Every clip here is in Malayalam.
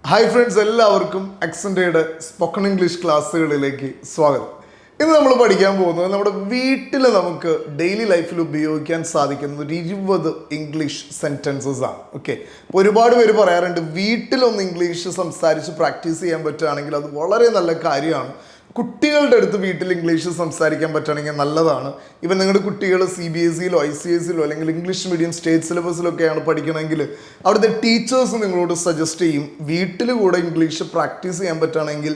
ഹായ് ഫ്രണ്ട്സ്, എല്ലാവർക്കും അക്സെൻ്റയുടെ സ്പോക്കൺ ഇംഗ്ലീഷ് ക്ലാസ്സുകളിലേക്ക് സ്വാഗതം. ഇന്ന് നമ്മൾ പഠിക്കാൻ പോകുന്നത് നമ്മുടെ വീട്ടിൽ നമുക്ക് ഡെയിലി ലൈഫിൽ ഉപയോഗിക്കാൻ സാധിക്കുന്ന ഒരു 20 ഇംഗ്ലീഷ് സെൻറ്റൻസസ് ആണ്. ഓക്കെ, അപ്പോൾ ഒരുപാട് പേര് പറയാറുണ്ട് വീട്ടിലൊന്ന് ഇംഗ്ലീഷ് സംസാരിച്ച് പ്രാക്ടീസ് ചെയ്യാൻ പറ്റുകയാണെങ്കിൽ അത് വളരെ നല്ല കാര്യമാണ്. കുട്ടികളുടെ അടുത്ത് വീട്ടിൽ ഇംഗ്ലീഷ് സംസാരിക്കാൻ പറ്റുകയാണെങ്കിൽ നല്ലതാണ്. ഇവൻ നിങ്ങളുടെ കുട്ടികൾ CBSEയിലോ ICSEയിലോ അല്ലെങ്കിൽ ഇംഗ്ലീഷ് മീഡിയം സ്റ്റേറ്റ് സിലബസിലൊക്കെയാണ് പഠിക്കണമെങ്കിൽ അവിടുത്തെ ടീച്ചേഴ്സ് നിങ്ങളോട് സജസ്റ്റ് ചെയ്യും വീട്ടിൽ കൂടെ ഇംഗ്ലീഷ് പ്രാക്ടീസ് ചെയ്യാൻ പറ്റുകയാണെങ്കിൽ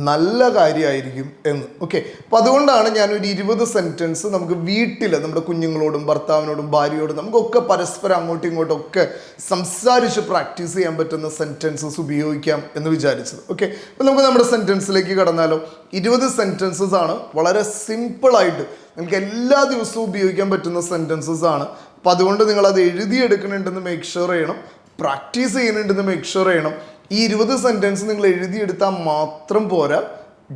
നല്ല കാര്യമായിരിക്കും എന്ന്. ഓക്കെ, അപ്പോൾ അതുകൊണ്ടാണ് ഞാനൊരു 20 സെൻറ്റൻസ് നമുക്ക് വീട്ടിൽ നമ്മുടെ കുഞ്ഞുങ്ങളോടും ഭർത്താവിനോടും ഭാര്യയോടും നമുക്കൊക്കെ പരസ്പരം അങ്ങോട്ടും ഇങ്ങോട്ടും ഒക്കെ സംസാരിച്ച് പ്രാക്ടീസ് ചെയ്യാൻ പറ്റുന്ന സെൻറ്റൻസസ് ഉപയോഗിക്കാം എന്ന് വിചാരിച്ചത്. ഓക്കെ, അപ്പോൾ നമുക്ക് നമ്മുടെ സെൻറ്റൻസിലേക്ക് കടന്നാലോ. 20 സെൻറ്റൻസസ് ആണ്, വളരെ സിമ്പിളായിട്ട് നിങ്ങൾക്ക് എല്ലാ ദിവസവും ഉപയോഗിക്കാൻ പറ്റുന്ന സെൻറ്റൻസസ് ആണ്. അപ്പോൾ അതുകൊണ്ട് നിങ്ങളത് എഴുതിയെടുക്കുന്നുണ്ടെന്ന് മേക്ക് ഷുവർ ചെയ്യണം, പ്രാക്ടീസ് ചെയ്യുന്നുണ്ടെന്ന് മേക്ക് ഷുവർ ചെയ്യണം. ഈ 20 സെൻറ്റൻസ് നിങ്ങൾ എഴുതിയെടുത്താൽ മാത്രം പോരാ,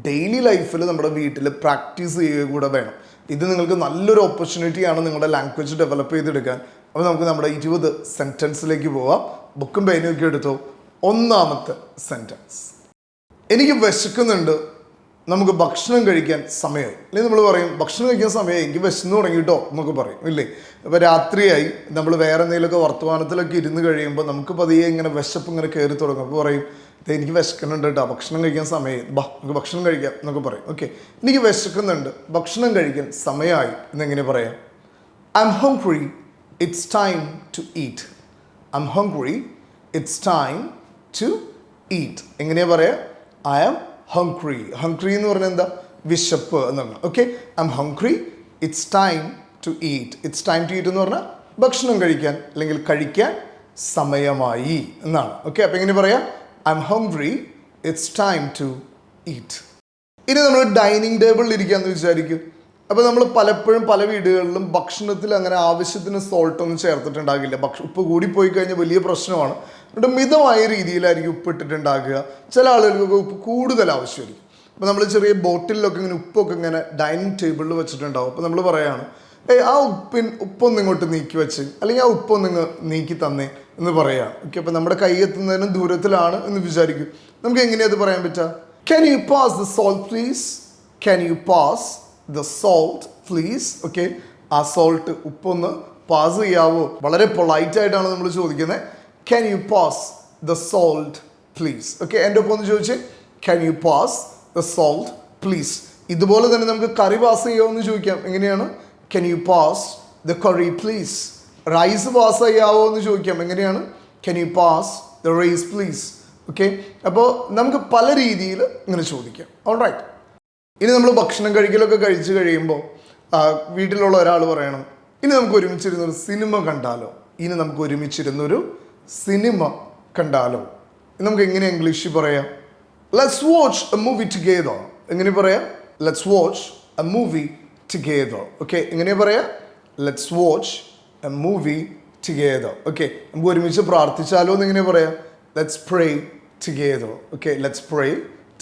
ഡെയിലി ലൈഫിൽ നമ്മുടെ വീട്ടിൽ പ്രാക്ടീസ് ചെയ്യുക കൂടെ വേണം. ഇത് നിങ്ങൾക്ക് നല്ലൊരു ഓപ്പർച്യൂണിറ്റിയാണ് നിങ്ങളുടെ ലാംഗ്വേജ് ഡെവലപ്പ് ചെയ്തെടുക്കാൻ. അപ്പോൾ നമുക്ക് നമ്മുടെ 20 സെൻറ്റൻസിലേക്ക് പോവാം. ബുക്കും പെയിനും ഒക്കെ എടുത്തോ. ഒന്നാമത്തെ സെൻറ്റൻസ്, എനിക്ക് വിശക്കുന്നുണ്ട്, നമുക്ക് ഭക്ഷണം കഴിക്കാൻ സമയമായി. അല്ലെങ്കിൽ നമ്മൾ പറയും ഭക്ഷണം കഴിക്കാൻ സമയമായി, എനിക്ക് വിശന്ന് തുടങ്ങിയിട്ടോ എന്നൊക്കെ പറയും, ഇല്ലേ? ഇപ്പോൾ രാത്രിയായി, നമ്മൾ വേറെ എന്തെങ്കിലുമൊക്കെ വർത്തമാനത്തിലൊക്കെ ഇരുന്ന് കഴിയുമ്പോൾ നമുക്ക് പതിയെ ഇങ്ങനെ വിശപ്പ് ഇങ്ങനെ കയറി തുടങ്ങും. അപ്പോൾ പറയും എനിക്ക് വിശക്കുന്നുണ്ട് കേട്ടോ, ഭക്ഷണം കഴിക്കാൻ സമയമായി, നമുക്ക് ഭക്ഷണം കഴിക്കാം എന്നൊക്കെ പറയും. ഓക്കെ, എനിക്ക് വിശക്കുന്നുണ്ട്, ഭക്ഷണം കഴിക്കാൻ സമയമായി എന്നെങ്ങനെ പറയാം? I'm hungry, it's time to eat. I'm hungry, it's time to eat. എങ്ങനെയാണ് പറയാം? I am hungry. ഹംഗ്രി എന്ന് പറഞ്ഞാൽ എന്താ? വിശപ്പ് എന്നാണ്. Okay, I'm hungry, it's time to eat. It's time to eat എന്ന് പറഞ്ഞാൽ ഭക്ഷണം കഴിക്കാൻ അല്ലെങ്കിൽ കഴിക്കാൻ സമയമായി എന്നാണ്. ഓക്കെ, അപ്പോൾ എങ്ങനെ പറയാം? I'm hungry, it's time to eat. ഇനി നമ്മൾ ഡൈനിങ് ടേബിളിൽ ഇരിക്കാമെന്ന് വിചാരിക്കും. അപ്പോൾ നമ്മൾ പലപ്പോഴും പല വീടുകളിലും ഭക്ഷണത്തിൽ അങ്ങനെ ആവശ്യത്തിന് സോൾട്ടൊന്നും ചേർത്തിട്ടുണ്ടാകില്ല. ഉപ്പ് കൂടിപ്പോയി കഴിഞ്ഞാൽ വലിയ പ്രശ്നമാണ്. എന്നിട്ട് മിതമായ രീതിയിലായിരിക്കും ഉപ്പ് ഇട്ടിട്ടുണ്ടാകുക. ചില ആളുകൾക്കൊക്കെ ഉപ്പ് കൂടുതൽ ആവശ്യമായിരിക്കും. അപ്പോൾ നമ്മൾ ചെറിയ ബോട്ടിലൊക്കെ ഇങ്ങനെ ഉപ്പൊക്കെ ഇങ്ങനെ ഡൈനിങ് ടേബിളിൽ വെച്ചിട്ടുണ്ടാവും. അപ്പോൾ നമ്മൾ പറയുകയാണ് ആ ഉപ്പൊന്ന് ഇങ്ങോട്ട് നീക്കി വെച്ച്, അല്ലെങ്കിൽ ആ ഉപ്പൊന്നിങ്ങ് നീക്കി തന്നേ എന്ന് പറയാം. ഓക്കെ, അപ്പോൾ നമ്മുടെ കൈ എത്തുന്നതിനും ദൂരത്തിലാണ് എന്ന് വിചാരിക്കും. നമുക്ക് എങ്ങനെയത് പറയാൻ പറ്റുക? Can you pass the salt please? Can you pass the salt please? Okay, ആ സോൾട്ട് ഉപ്പൊന്ന് പാസ് ചെയ്യാവോ? വളരെ പൊളൈറ്റായിട്ടാണ് നമ്മൾ ചോദിക്കുന്നത്. Can you pass the salt please? Okay, എൻ്റെ ഒപ്പം ഒന്ന് ചോദിച്ചേ, can you pass the salt please? ഇതുപോലെ തന്നെ നമുക്ക് കറി പാസ് ചെയ്യാമോ എന്ന് ചോദിക്കാം. എങ്ങനെയാണ്? Can you pass the curry please? Rice pass ചെയ്യാവോ എന്ന് ചോദിക്കാം. എങ്ങനെയാണ്? Can you pass the rice please? Okay, അപ്പോൾ നമുക്ക് പല രീതിയിൽ ഇങ്ങനെ ചോദിക്കാം. ഓൾറൈറ്റ്, ഇനി നമ്മൾ ഭക്ഷണം കഴിക്കലൊക്കെ കഴിച്ച് കഴിയുമ്പോൾ വീട്ടിലുള്ള ഒരാൾ പറയണം ഇനി നമുക്ക് ഒരുമിച്ചിരുന്നൊരു സിനിമ കണ്ടാലോ? ഇനി നമുക്ക് ഒരുമിച്ചിരുന്നൊരു സിനിമ കണ്ടാലോ? നമുക്ക് എങ്ങനെ ഇംഗ്ലീഷിൽ പറയാം? Let's watch A movie together. എങ്ങനെ പറയാം? Let's watch A movie together. Okay, എങ്ങനെ പറയാം? Let's watch A movie together. Okay, നമുക്ക് ഒരുമിച്ച് പ്രാർത്ഥിച്ചാലോ എന്ന് എങ്ങനെ പറയാം? Let's pray together. Okay, let's pray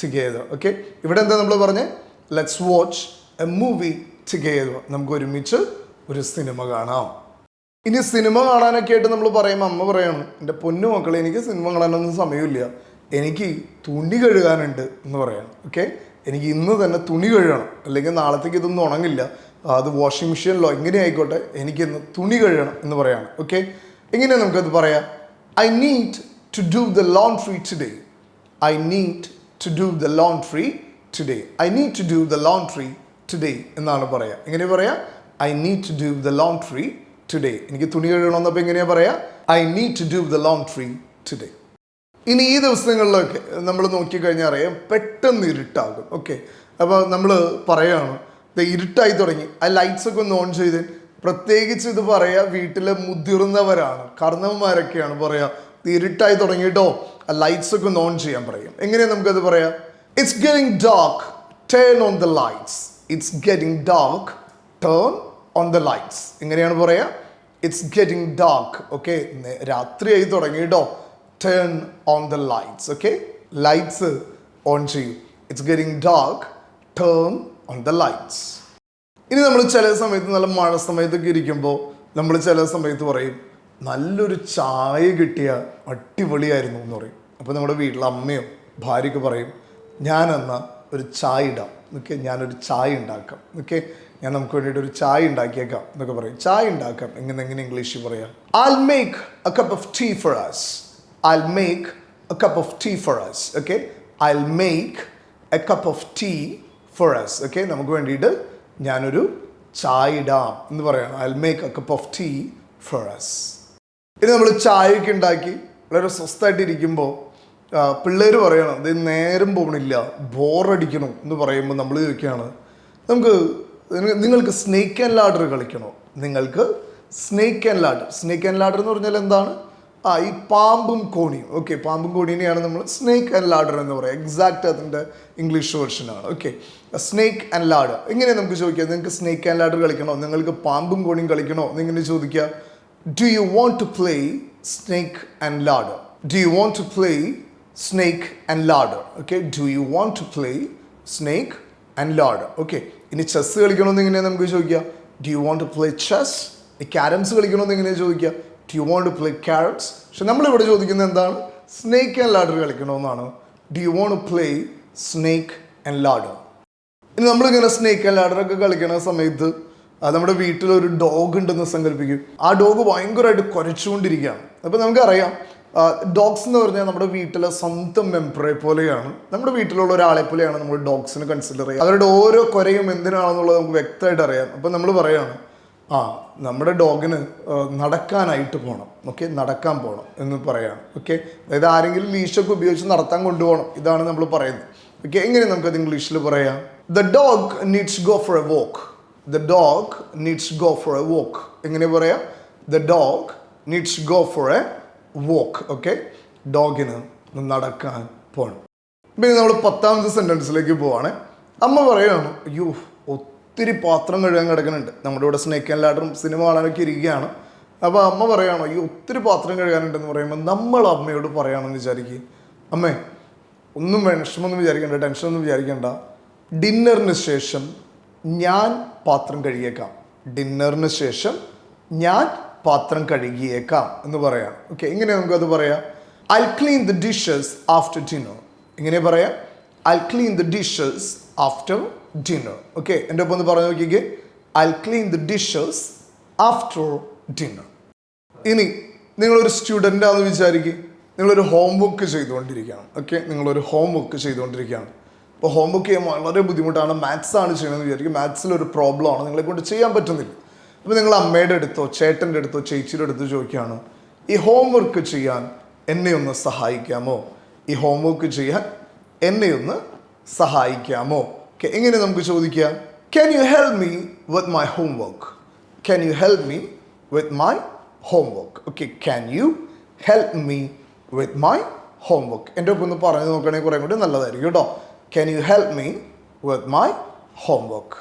together. Okay, ഇവിടെ എന്താ നമ്മൾ പറഞ്ഞത്? Let's watch A movie together. നമുക്ക് ഒരുമിച്ച് ഒരു സിനിമ കാണാം. ഇനി സിനിമ കാണാനൊക്കെ ആയിട്ട് നമ്മൾ പറയുമ്പോൾ അമ്മ പറയണം എൻ്റെ പൊന്നു മക്കളെ എനിക്ക് സിനിമ കാണാനൊന്നും സമയമില്ല, എനിക്ക് തുണി കഴുകാനുണ്ട് എന്ന് പറയണം. ഓക്കെ, എനിക്ക് ഇന്ന് തന്നെ തുണി കഴുകണം, അല്ലെങ്കിൽ നാളത്തേക്ക് ഇതൊന്നും ഉണങ്ങില്ല, അത് വാഷിംഗ് മെഷീനിലോ എങ്ങനെ ആയിക്കോട്ടെ എനിക്കിന്ന് തുണി കഴുകണം എന്ന് പറയാണ്. ഓക്കെ, എങ്ങനെ നമുക്കത് പറയാം? I need to do the laundry today. I need to do the laundry today. I need to do the laundry today എന്നാണ് പറയുക. എങ്ങനെ പറയാം? I need to do the laundry today. എനിക്ക് തുണി കഴുകണമെന്നപ്പോൾ എങ്ങനെയാണ് പറയാ? I need to do the laundry today. ഇനി ഈ ദിവസങ്ങളിലൊക്കെ നമ്മൾ നോക്കിക്കഴിഞ്ഞാൽ അറിയാം പെട്ടെന്ന് ഇരുട്ടാകും. ഓക്കെ, അപ്പോൾ നമ്മൾ പറയുകയാണ് ഇരുട്ടായി തുടങ്ങി, ആ ലൈറ്റ്സ് ഒക്കെ ഒന്ന് ഓൺ ചെയ്ത്. പ്രത്യേകിച്ച് ഇത് പറയാ വീട്ടിലെ മുതിർന്നവരാണ്, കാരണവന്മാരൊക്കെയാണ് പറയാ ഇരുട്ടായി തുടങ്ങിയിട്ടോ ആ ലൈറ്റ്സ് ഒക്കെ ഒന്ന് ഓൺ ചെയ്യാൻ പറയും. എങ്ങനെയാണ് നമുക്കത് പറയാം? It's getting dark, turn on the lights. It's getting dark, turn on the lights. എങ്ങനെയാണ് പറയാ? It's getting dark. ഓക്കെ, രാത്രിയായി തുടങ്ങിയിട്ടോ, turn on the lights. Okay, lights on ചെയ്യും. It's getting dark, turn on the lights. ഇനി നമ്മൾ ചില സമയത്ത് നല്ല മഴ സമയത്തൊക്കെ ഇരിക്കുമ്പോൾ നമ്മൾ ചില സമയത്ത് പറയും നല്ലൊരു ചായ കിട്ടിയ അടിപൊളിയായിരുന്നു എന്ന് പറയും. അപ്പോൾ നമ്മുടെ വീട്ടിൽ അമ്മയോ ഭാര്യയ്ക്ക് പറയും, ഞാനെന്നാൽ ഒരു ചായ ഇടാം, ഓക്കെ, ഞാനൊരു ചായ ഉണ്ടാക്കാം, ഓക്കെ, ഞാൻ നമുക്ക് വേണ്ടിയിട്ട് ഒരു ചായ ഉണ്ടാക്കിയേക്കാം എന്നൊക്കെ പറയും. ചായ ഉണ്ടാക്കാം എങ്ങനെ ഇംഗ്ലീഷിൽ പറയാം? I'll make a cup of tea for us. I'll make a cup of tea for us. Okay? I'll make a cup of tea for us. Okay? നമുക്ക് വേണ്ടിയിട്ട് ഞാനൊരു ചായ ഇടാം എന്ന് പറയണം. I'll make a cup of tea for us. ഇനി നമ്മൾ ചായയൊക്കെ ഉണ്ടാക്കി വളരെ സ്വസ്ഥമായിട്ടിരിക്കുമ്പോൾ പിള്ളേർ പറയണം, ഇത് നേരം പോകണില്ല, ബോറടിക്കണം എന്ന് പറയുമ്പോൾ നമ്മൾ ചോദിക്കുകയാണ്, നിങ്ങൾക്ക് സ്നേക്ക് ആൻഡ് ലാഡർ കളിക്കണോ? നിങ്ങൾക്ക് snake and ladder. Snake and ladder എന്ന് പറഞ്ഞാൽ എന്താണ്? ഈ പാമ്പും കോണിയും. ഓക്കെ, പാമ്പും കോണീനെയാണ് നമ്മൾ സ്നേക്ക് ആൻഡ് ലാഡർ എന്ന് പറയുക. എക്സാക്റ്റ് അതിൻ്റെ ഇംഗ്ലീഷ് വേർഷനാണ്. Okay, snake and ladder. ഇങ്ങനെ നമുക്ക് ചോദിക്കാം, നിങ്ങൾക്ക് സ്നേക്ക് ആൻഡ് ലാഡർ കളിക്കണോ? നിങ്ങൾക്ക് പാമ്പും കോണിയും കളിക്കണോ എന്നിങ്ങനെ ചോദിക്കുക. Do you want to play snake and ladder? Do you want to play snake and ladder? Okay, do you want to play snake and ladder? Okay, ഇനി ചെസ് കളിക്കണമെന്ന് എങ്ങനെയാണ് നമുക്ക് ചോദിക്കുക? Do you want to play chess? ഈ ക്യാരംസ് കളിക്കണമെന്ന് എങ്ങനെയാണ് ചോദിക്കുക? Do you want to play carroms? പക്ഷെ നമ്മളിവിടെ ചോദിക്കുന്നത് എന്താണ്? സ്നേക്ക് ആൻഡ് ലാഡർ കളിക്കണമെന്നാണ്. Do you want to play snake and ladder? ഇനി നമ്മളിങ്ങനെ സ്നേക്ക് ആൻഡ് ലാഡറൊക്കെ കളിക്കുന്ന സമയത്ത് നമ്മുടെ വീട്ടിലൊരു ഡോഗ് ഉണ്ടെന്ന് സങ്കല്പിക്കും. ആ ഡോഗ് ഭയങ്കരമായിട്ട് കുരച്ചുകൊണ്ടിരിക്കുകയാണ്. അപ്പോൾ നമുക്കറിയാം, ഡോഗ്സ് എന്ന് പറഞ്ഞാൽ നമ്മുടെ വീട്ടിലെ സ്വന്തം മെമ്പറെ പോലെയാണ്, നമ്മുടെ വീട്ടിലുള്ള ഒരാളെ പോലെയാണ് നമ്മൾ ഡോഗ്സിനെ കൺസിഡർ ചെയ്യുക. അവരുടെ ഓരോ കുരയും എന്തിനാണെന്നുള്ളത് നമുക്ക് വ്യക്തമായിട്ട് അറിയാം. അപ്പോൾ നമ്മൾ പറയുകയാണ്, നമ്മുടെ ഡോഗിന് നടക്കാനായിട്ട് പോകണം, ഓക്കെ, നടക്കാൻ പോകണം എന്ന് പറയാണ്. ഓക്കെ, അതായത് ആരെങ്കിലും ലീഷൊക്കെ ഉപയോഗിച്ച് നടത്താൻ കൊണ്ടുപോകണം, ഇതാണ് നമ്മൾ പറയുന്നത്. ഓക്കെ, എങ്ങനെ നമുക്കത് ഇംഗ്ലീഷിൽ പറയാം? The dog needs go for a walk. The dog needs go for a walk. എങ്ങനെ പറയാം? The dog needs go for a walk. Okay, ഡോഗിന് നടക്കാൻ പോകണം. പിന്നെ നമ്മൾ 10ാമത്തെ സെൻറ്റൻസിലേക്ക് പോവാണ്. അമ്മ പറയുകയാണ്, അയ്യോ ഒത്തിരി പാത്രം കഴുകാൻ കിടക്കുന്നുണ്ട്. നമ്മുടെ ഇവിടെ സ്നേക്ക് ആൻഡ് ലാഡറും സിനിമ കാണാനൊക്കെ ഇരിക്കുകയാണ്. അപ്പോൾ അമ്മ പറയുകയാണ്, അയ്യോ ഒത്തിരി പാത്രം കഴുകാനുണ്ടെന്ന് പറയുമ്പോൾ നമ്മൾ അമ്മയോട് പറയുകയാണെന്ന് വിചാരിക്കുക, അമ്മേ ഒന്നും വിഷമൊന്നും വിചാരിക്കണ്ട, ടെൻഷനൊന്നും വിചാരിക്കണ്ട, ഡിന്നറിന് ശേഷം ഞാൻ പാത്രം കഴുകിയേക്കാം. ഡിന്നറിന് ശേഷം ഞാൻ പാത്രം കഴുകിയേക്കാം എന്ന് പറയാം. ഓക്കെ, എങ്ങനെ നമുക്കത് പറയാം? I'll clean the dishes after dinner. എങ്ങനെ പറയാം? I'll clean the dishes after dinner. Okay, എൻ്റെ ഒപ്പം ഒന്ന് പറഞ്ഞു നോക്കിക്കേ. I'll clean the dishes after dinner. ഇനി നിങ്ങളൊരു സ്റ്റുഡൻ്റ് ആണെന്ന് വിചാരിക്കുക, നിങ്ങളൊരു ഹോംവർക്ക് ചെയ്തുകൊണ്ടിരിക്കുകയാണ്. ഓക്കെ, നിങ്ങളൊരു ഹോംവർക്ക് ചെയ്തുകൊണ്ടിരിക്കുകയാണ്. അപ്പോൾ ഹോംവർക്ക് ചെയ്യാൻ വളരെ ബുദ്ധിമുട്ടാണ്, മാത്സ് ആണ് ചെയ്യണമെന്ന് വിചാരിക്കും. മാത്സിലൊരു പ്രോബ്ലമാണ്, നിങ്ങളെ കൊണ്ട് ചെയ്യാൻ പറ്റുന്നില്ല. അപ്പോൾ നിങ്ങൾ അമ്മയുടെ അടുത്തോ ചേട്ടൻ്റെ അടുത്തോ ചേച്ചിയുടെ അടുത്തോ ചോദിക്കുകയാണ്, ഈ ഹോംവർക്ക് ചെയ്യാൻ എന്നെ ഒന്ന് സഹായിക്കാമോ? ഈ ഹോംവർക്ക് ചെയ്യാൻ എന്നെ ഒന്ന് സഹായിക്കാമോ? ഓക്കെ, എങ്ങനെ നമുക്ക് ചോദിക്കാം? Can you help me with my homework? Can you help me with my homework? Okay, can you help me with my homework? എൻ്റെ ഒപ്പം ഒന്ന് പറഞ്ഞു നോക്കുകയാണെങ്കിൽ കുറേ കൂടി നല്ലതായിരിക്കും കേട്ടോ. Can you help me with my homework?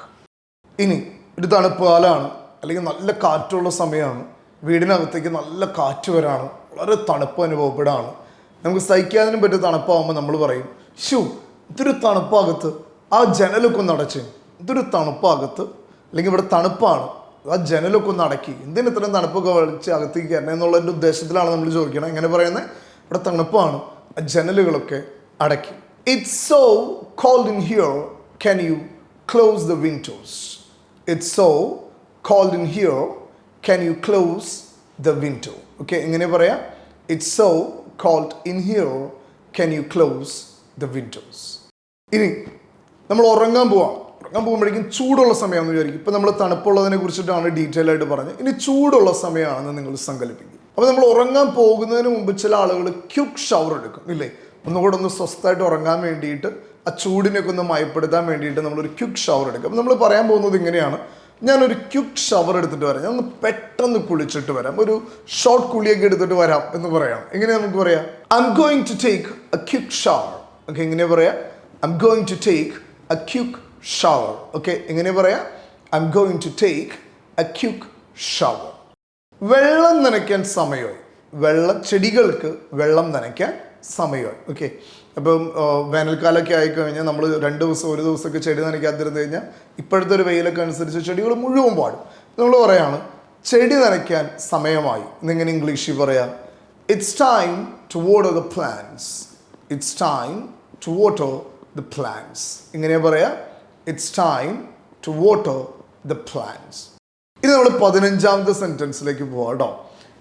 ഇനി ഒരു തണുപ്പ് കാലമാണ്, അല്ലെങ്കിൽ നല്ല കാറ്റുള്ള സമയമാണ്, വീടിനകത്തേക്ക് നല്ല കാറ്റ് വരാണ്, വളരെ തണുപ്പ് അനുഭവപ്പെടാണ്, നമുക്ക് സഹിക്കാതിനും പറ്റിയ തണുപ്പാകുമ്പോൾ നമ്മൾ പറയും, ഷൂ ഇതൊരു തണുപ്പകത്ത് ആ ജനലൊക്കെ ഒന്ന് അടച്ച്, ഇതൊരു തണുപ്പകത്ത്, അല്ലെങ്കിൽ ഇവിടെ തണുപ്പാണ് ആ ജനലൊക്കെ ഒന്ന് അടക്കി, എന്തിന് ഇത്രയും തണുപ്പൊക്കെ വലിച്ച് അകത്തേക്ക് കയറണം എന്നുള്ളതിൻ്റെ ഉദ്ദേശത്തിലാണ് നമ്മൾ ചോദിക്കണം. എങ്ങനെ പറയുന്നത്? ഇവിടെ തണുപ്പാണ്, ആ ജനലുകളൊക്കെ അടക്കി. It's so cold in here, can you close the windows? It's so cold in here, can you close the window? Okay, എങ്ങനെ പറയാം? It's so cold in here, can you close the windows? ഇനി നമ്മൾ ഉറങ്ങാൻ പോകുമ്പോഴേക്കും ചൂടുള്ള സമയമാണെന്ന് വിചാരിക്കും. ഇപ്പം നമ്മൾ തണുപ്പുള്ളതിനെ കുറിച്ചിട്ടാണ് ഡീറ്റെയിൽ ആയിട്ട് പറഞ്ഞത്. ഇനി ചൂടുള്ള സമയമാണെന്ന് നിങ്ങൾ സങ്കല്പിക്കും. അപ്പോൾ നമ്മൾ ഉറങ്ങാൻ പോകുന്നതിന് മുമ്പ് ചില ആളുകൾ ക്യുക്ക് ഷവർ എടുക്കും, ഇല്ലേ? ഒന്നുകൂടെ ഒന്ന് സ്വസ്ഥമായിട്ട് ഉറങ്ങാൻ വേണ്ടിയിട്ട്, ആ ചൂടിനൊക്കെ ഒന്ന് മയപ്പെടുത്താൻ വേണ്ടിയിട്ട് നമ്മളൊരു ക്യുക്ക് ഷവർ എടുക്കും. അപ്പോൾ നമ്മൾ പറയാൻ പോകുന്നത് ഇങ്ങനെയാണ്, ഞാനൊരു ക്യുക്ക് ഷവർ എടുത്തിട്ട് വരാം, ഞാൻ ഒന്ന് പെട്ടെന്ന് കുളിച്ചിട്ട് വരാം, ഒരു ഷോർട്ട് കുളിയൊക്കെ എടുത്തിട്ട് വരാം എന്ന് പറയാം. എങ്ങനെ നമുക്ക് പറയാം? I'm going to take a quick shower. Okay, എങ്ങനെ പറയാം? I'm going to take a quick shower. Okay, എങ്ങനെ പറയാം? I'm going to take a quick shower. വെള്ളം നനയ്ക്കാൻ സമയമായി, ചെടികൾക്ക് വെള്ളം നനയ്ക്കാൻ സമയമായി. ഓക്കെ, അപ്പം വേനൽക്കാലമൊക്കെ ആയിക്കഴിഞ്ഞാൽ നമ്മൾ 2 ദിവസം 1 ദിവസമൊക്കെ ചെടി നനയ്ക്കാതിരുന്ന് കഴിഞ്ഞാൽ ഇപ്പോഴത്തെ ഒരു വെയിലൊക്കെ അനുസരിച്ച് ചെടികൾ മുഴുവൻ പാടും. നമ്മൾ പറയാണ് ചെടി നനയ്ക്കാൻ സമയമായി. എന്നിങ്ങനെ ഇംഗ്ലീഷിൽ പറയാം, it's time to water the plants. it's time to water the plants. ഇങ്ങനെ പറയാ, it's time to water the plants. ഇത് നമ്മൾ 15ാമത്തെ സെൻറ്റൻസിലേക്ക് പോവാം കേട്ടോ.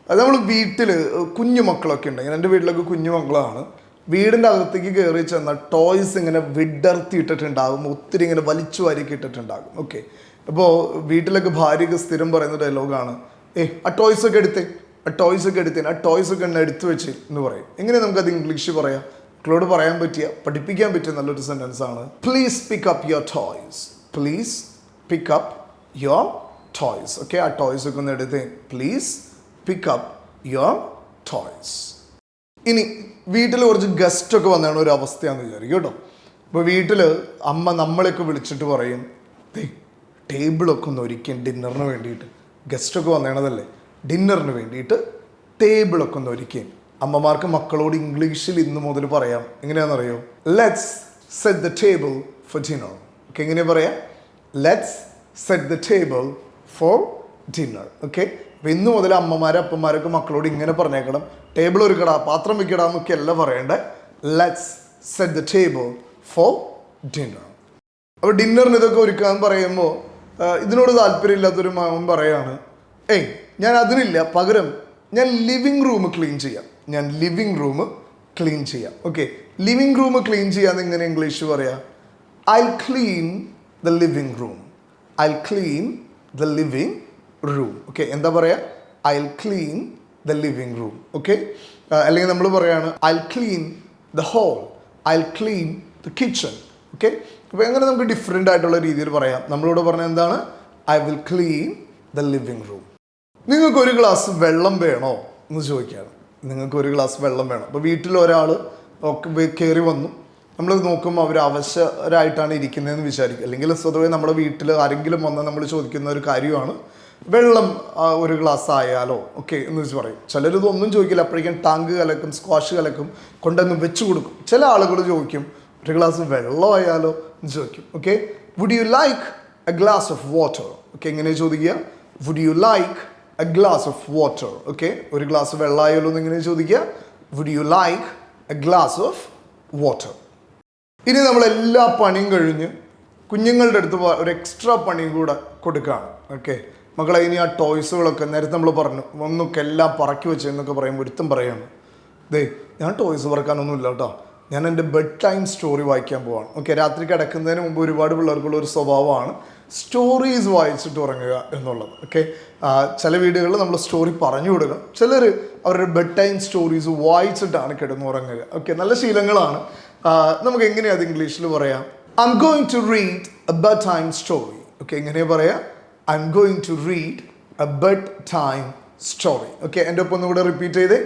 അത് നമ്മൾ വീട്ടിൽ കുഞ്ഞു മക്കളൊക്കെ ഉണ്ടെങ്കിൽ, എൻ്റെ വീട്ടിലൊക്കെ കുഞ്ഞു മക്കളാണ്, വീടിൻ്റെ അകത്തേക്ക് കയറി ചെന്നാൽ ടോയ്സ് ഇങ്ങനെ വിടർത്തിയിട്ടിട്ടുണ്ടാകും, ഒത്തിരി ഇങ്ങനെ വലിച്ചു വാരിക്ക് ഇട്ടിട്ടുണ്ടാകും. ഓക്കെ, അപ്പോൾ വീട്ടിലൊക്കെ ഭാര്യയൊക്കെ സ്ഥിരം പറയുന്ന ഡയലോഗാണ്, ആ ടോയ്സ് ഒക്കെ എടുത്തേ, ആ ടോയ്സ് ഒക്കെ എടുത്തേ, ആ ടോയ്സ് ഒക്കെ എന്നെ എടുത്തു വെച്ച് എന്ന് പറയും. എങ്ങനെ നമുക്കത് ഇംഗ്ലീഷ് പറയാം? മക്കളോട് പറയാൻ പറ്റിയ, പഠിപ്പിക്കാൻ പറ്റിയ നല്ലൊരു സെൻറ്റൻസ് ആണ്. Please pick up your toys. Please pick up your toys. Okay, ആ ടോയ്സ് ഒക്കെ ഒന്ന് എടുത്തേ. Please pick up your toys. ഇനി വീട്ടിൽ കുറച്ച് ഗസ്റ്റൊക്കെ വന്നാണ് ഒരു അവസ്ഥയാണെന്ന് വിചാരിക്കും കേട്ടോ. അപ്പോൾ വീട്ടിൽ അമ്മ നമ്മളെയൊക്കെ വിളിച്ചിട്ട് പറയും, ടേബിളൊക്കെ ഒന്ന് ഒരുക്കും ഡിന്നറിന് വേണ്ടിയിട്ട്. ഗസ്റ്റൊക്കെ വന്നേണതല്ലേ, ഡിന്നറിന് വേണ്ടിയിട്ട് ടേബിളൊക്കെ ഒന്ന് ഒരുക്കും. അമ്മമാർക്ക് മക്കളോട് ഇംഗ്ലീഷിൽ ഇന്ന് മുതൽ പറയാം. എങ്ങനെയാണെന്നറിയോ? Let's set the table for dinner. Okay, എങ്ങനെയാ പറയാം? Let's set the table for dinner. Okay, അപ്പോൾ ഇന്ന് മുതൽ അമ്മമാരും അപ്പന്മാരൊക്കെ മക്കളോട് ഇങ്ങനെ പറഞ്ഞേക്കണം, ടേബിൾ ഒരുക്കടാ, പാത്രം വെക്കടാ എന്നൊക്കെ അല്ല പറയണ്ടേ, let's set the table for dinner. അപ്പോൾ ഡിന്നറിന് ഇതൊക്കെ ഒരുക്കാൻ പറയുമ്പോൾ ഇതിനോട് താല്പര്യമില്ലാത്തൊരു മാമൻ പറയാണ്, ഞാൻ അതിനില്ല, പകരം ഞാൻ ലിവിങ് റൂം ക്ലീൻ ചെയ്യാം. ഞാൻ ലിവിങ് റൂം ക്ലീൻ ചെയ്യാം. ഓക്കെ, ലിവിങ് റൂം ക്ലീൻ ചെയ്യാന്ന് എങ്ങനെ ഇംഗ്ലീഷ് പറയാം? I clean the living room. I clean the living room. Okay, എന്താ പറയുക? I clean the living room. Okay, അല്ലെങ്കിൽ നമ്മൾ പറയാണ് I clean the hall. I clean the kitchen. Okay, അപ്പോൾ എങ്ങനെ നമുക്ക് ഡിഫറെൻ്റ് ആയിട്ടുള്ള രീതിയിൽ പറയാം. നമ്മളോട് പറഞ്ഞാൽ എന്താണ്? I will clean the living room. നിങ്ങൾക്കൊരു ഗ്ലാസ് വെള്ളം വേണോ എന്ന് ചോദിക്കുകയാണ്. നിങ്ങൾക്കൊരു ഗ്ലാസ് വെള്ളം വേണം. അപ്പോൾ വീട്ടിൽ ഒരാൾ ഒക്കെ കയറി വന്നു, നമ്മൾ നോക്കുമ്പോൾ അവർ അവശരായിട്ടാണ് ഇരിക്കുന്നതെന്ന് വിചാരിക്കും. അല്ലെങ്കിൽ സ്വതവേ നമ്മുടെ വീട്ടിൽ ആരെങ്കിലും വന്നാൽ നമ്മൾ ചോദിക്കുന്ന ഒരു കാര്യമാണ്, വെള്ളം ഒരു ഗ്ലാസ് ആയാലോ ഓക്കെ എന്ന് വെച്ച് പറയും. ചിലരിതൊന്നും ചോദിക്കില്ല, അപ്പോഴേക്കും ടാങ്ക് കലക്കും, സ്ക്വാഷ് കലക്കും കൊണ്ടൊന്ന് വെച്ച് കൊടുക്കും. ചില ആളുകൾ ചോദിക്കും, ഒരു ഗ്ലാസ് വെള്ളം ആയാലോ എന്ന് ചോദിക്കും. Okay, would you like a glass of water. Okay, എങ്ങനെ ചോദിക്കുക? Would you like a glass of water. Okay, ഒരു ഗ്ലാസ് വെള്ളം ആയാലോ എന്ന് എങ്ങനെ ചോദിക്കുക? Would you like a glass of water. ഇനി നമ്മളെല്ലാ പണിയും കഴിഞ്ഞ് കുഞ്ഞുങ്ങളുടെ അടുത്ത് ഒരു എക്സ്ട്രാ പണിയും കൂടെ കൊടുക്കുകയാണ്. ഓക്കെ, മക്കളെ ഇനി ആ ടോയ്സുകളൊക്കെ നേരത്തെ നമ്മൾ പറഞ്ഞു ഒന്നൊക്കെ എല്ലാം പറക്കി വെച്ചെന്നൊക്കെ പറയുമ്പോൾ ഒരുത്തം പറയാണ്, ഞാൻ ടോയ്സ് പറക്കാനൊന്നുമില്ല കേട്ടോ, ഞാൻ എൻ്റെ ബെഡ് ടൈം സ്റ്റോറി വായിക്കാൻ പോവാണ്. ഓക്കെ, രാത്രി കിടക്കുന്നതിന് മുമ്പ് ഒരുപാട് പിള്ളേർക്കുള്ള ഒരു സ്വഭാവമാണ് സ്റ്റോറീസ് വായിച്ചിട്ട് ഉറങ്ങുക എന്നുള്ളത്. ഓക്കെ, ചില വീടുകളിൽ നമ്മൾ സ്റ്റോറി പറഞ്ഞു കൊടുക്കണം, ചിലർ അവരുടെ ബെഡ് ടൈം സ്റ്റോറീസ് വായിച്ചിട്ടാണ് കിടന്നുറങ്ങുക. ഓക്കെ, നല്ല ശീലങ്ങളാണ്. നമുക്ക് എങ്ങനെയാണ് അത് ഇംഗ്ലീഷിൽ പറയാം? I'm going to read a bedtime story. Okay, എങ്ങനെയാ പറയാം? I'm going to read a bedtime story. Okay, എൻ്റെ ഒപ്പം ഒന്നുകൂടെ റിപ്പീറ്റ് ചെയ്തേ.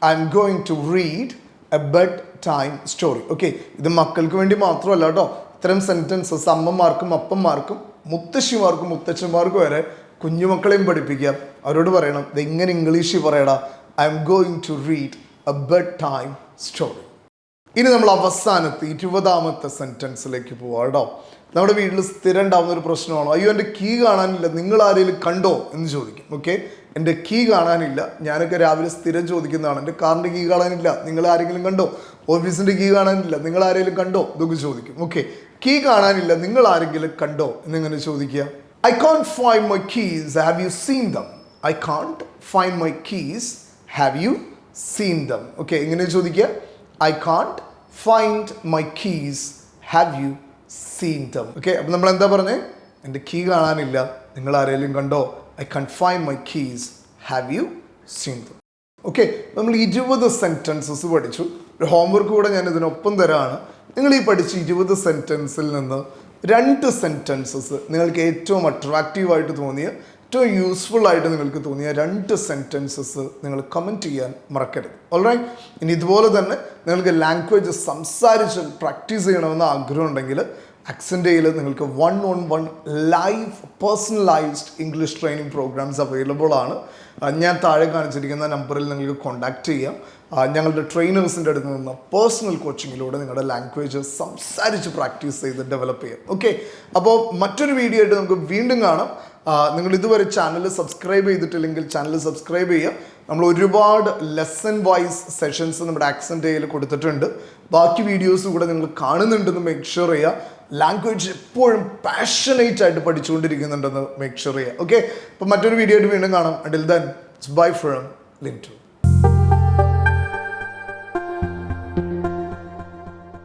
I'm going to read a bedtime story. Okay, ഇത് മക്കൾക്ക് വേണ്ടി മാത്രമല്ല കേട്ടോ. ഇത്തരം സെൻറ്റൻസസ് അമ്മമാർക്കും അപ്പന്മാർക്കും മുത്തശ്ശിമാർക്കും മുത്തച്ഛന്മാർക്കും വരെ കുഞ്ഞുമക്കളെയും പഠിപ്പിക്കാം. അവരോട് പറയണം, ഇതെങ്ങനെ ഇംഗ്ലീഷിൽ പറയടാ, I'm going to read a bedtime story. ഇനി നമ്മൾ അവസാനത്തെ 20ാമത്തെ സെൻറ്റൻസിലേക്ക് പോവാം കേട്ടോ. നമ്മുടെ വീട്ടിൽ സ്ഥിരം ഉണ്ടാകുന്ന ഒരു പ്രശ്നമാണ്, അയ്യോ എൻ്റെ കീ കാണാനില്ല, നിങ്ങൾ ആരെങ്കിലും കണ്ടോ എന്ന് ചോദിക്കും. ഓക്കെ, എൻ്റെ കീ കാണാനില്ല. ഞാനൊക്കെ രാവിലെ സ്ഥിരം ചോദിക്കുന്നതാണ്, എൻ്റെ കാറിൻ്റെ കീ കാണാനില്ല, നിങ്ങൾ ആരെങ്കിലും കണ്ടോ? ഓഫീസിൻ്റെ കീ കാണാനില്ല, നിങ്ങൾ ആരെങ്കിലും കണ്ടോ? ഇതൊക്കെ ചോദിക്കും. ഓക്കെ, കീ കാണാനില്ല, നിങ്ങൾ ആരെങ്കിലും കണ്ടോ എന്നിങ്ങനെ ചോദിക്കുക. I can't find my keys, have you seen dum? I can't find my keys, have you seen dum? Okay, എങ്ങനെ ചോദിക്കുക? I can't find my keys, have you seen dum? Okay, അപ്പം നമ്മൾ എന്താ പറഞ്ഞേ? എൻ്റെ കീ കാണാനില്ല, നിങ്ങൾ ആരെങ്കിലും കണ്ടോ? I can't find my keys, have you seen dum? Okay, നമ്മൾ 20 സെൻറ്റൻസസ് പഠിച്ചു. ഒരു ഹോംവർക്ക് കൂടെ ഞാൻ ഇതിനൊപ്പം തരാണ്. നിങ്ങൾ ഈ പഠിച്ച 20 സെൻറ്റൻസിൽ നിന്ന് 2 സെൻറ്റൻസസ് നിങ്ങൾക്ക് ഏറ്റവും അട്രാക്റ്റീവായിട്ട് തോന്നിയ, ഏറ്റവും യൂസ്ഫുൾ ആയിട്ട് നിങ്ങൾക്ക് തോന്നിയ 2 സെൻറ്റൻസസ് നിങ്ങൾ കമൻറ്റ് ചെയ്യാൻ മറക്കരുത്. ഓൾറൈറ്റ്, ഇനി ഇതുപോലെ തന്നെ നിങ്ങൾക്ക് ലാംഗ്വേജ് സംസാരിച്ച് പ്രാക്ടീസ് ചെയ്യണമെന്ന് ആഗ്രഹം ഉണ്ടെങ്കിൽ അക്സെൻറ്റയിൽ നിങ്ങൾക്ക് 1-on-1 live personalised English training programmes available ആണ്. ഞാൻ താഴെ കാണിച്ചിരിക്കുന്ന നമ്പറിൽ നിങ്ങൾക്ക് കോൺടാക്റ്റ് ചെയ്യാം. ഞങ്ങളുടെ ട്രെയിനേഴ്സിൻ്റെ അടുത്ത് നിന്ന് പേഴ്സണൽ കോച്ചിങ്ങിലൂടെ നിങ്ങളുടെ ലാംഗ്വേജ് സംസാരിച്ച് പ്രാക്ടീസ് ചെയ്ത് ഡെവലപ്പ് ചെയ്യാം. ഓക്കെ, അപ്പോൾ മറ്റൊരു വീഡിയോ ആയിട്ട് നമുക്ക് വീണ്ടും കാണാം. നിങ്ങൾ ഇതുവരെ ചാനൽ സബ്സ്ക്രൈബ് ചെയ്തിട്ടില്ലെങ്കിൽ ചാനൽ സബ്സ്ക്രൈബ് ചെയ്യുക. നമ്മൾ ഒരുപാട് ലെസൺ വൈസ് സെഷൻസ് നമ്മുടെ ആക്സെൻറ്റയിൽ കൊടുത്തിട്ടുണ്ട്. ബാക്കി വീഡിയോസ് കൂടെ നിങ്ങൾ കാണുന്നുണ്ടെന്ന് മേക്ക് ഷുവർ ചെയ്യുക. ലാംഗ്വേജ് എപ്പോഴും പാഷനേറ്റ് ആയിട്ട് പഠിച്ചുകൊണ്ടിരിക്കുന്നുണ്ടെന്ന് മേക്ക് ഷുവർ ചെയ്യുക. ഓക്കെ, അപ്പോൾ മറ്റൊരു വീഡിയോ ആയിട്ട് വീണ്ടും കാണാം. Until then, it's bye from Linto.